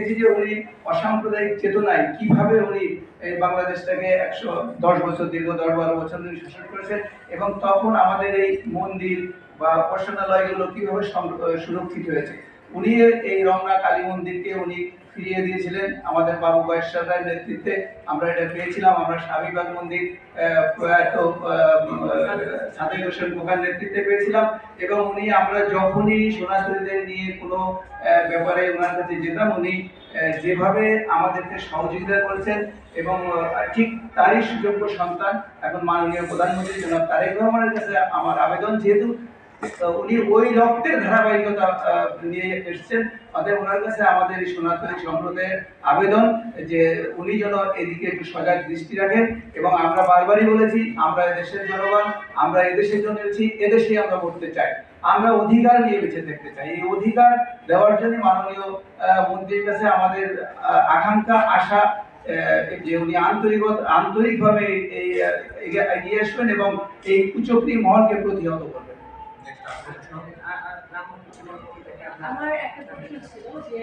দেখেছি যে উনি অসাম্প্রদায়িক চেতনায় কিভাবে উনি এই বাংলাদেশটাকে ১১০ বছর, দীর্ঘ ১০-১২ বছর ধরে শাসন করেছেন, এবং তখন আমাদের এই মন্দির বা উপাসনালয়গুলো কিভাবে সুরক্ষিত হয়েছে। উনি এই রমনা কালী মন্দিরকে উনি ফিরিয়ে দিয়েছিলেন আমাদের বাবু বয়েশ্বর নেতৃত্বে। আমরা এটা পেয়েছিলাম। আমরা স্বামীবাগ মন্দির প্রয়াত সাদেক হোসেন খোকার নেতৃত্বে পেয়েছিলাম, এবং উনি আমরা যখনই সনাতনীদের নিয়ে কোনো ব্যাপারে ওনার কাছে যেতাম, উনি যেভাবে আমাদেরকে সহযোগিতা করেছেন, এবং ঠিক তারই সুযোগ্য সন্তান এখন মাননীয় প্রধানমন্ত্রী জনাব তারেক রহমানের কাছে আমার আবেদন, যেহেতু উনি ওই রক্তের ধারাবাহিকতা নিয়ে এসছেন, অতএব ওনার কাছে আমাদের এই সনাতনী সম্প্রদায়ের আবেদন যে উনি যেন এদিকে একটু সজাগ দৃষ্টি রাখেন। এবং আমরা বারবারই বলেছি, আমরা এদেশের জনগণ, আমরা এদেশের জন্য এসেছি, এদেশেই আমরা করতে চাই, আমরা অধিকার নিয়ে বেঁচে থাকতে চাই। এই অধিকার দেওয়ার জন্য মাননীয় মন্ত্রীর কাছে আমাদের আকাঙ্ক্ষা, আশা যে উনি আন্তরিকভাবে এগিয়ে আসবেন এবং এই কুচক্রী মহলকে প্রতিহত করবেন। আমার একটা প্রশ্ন ছিল যে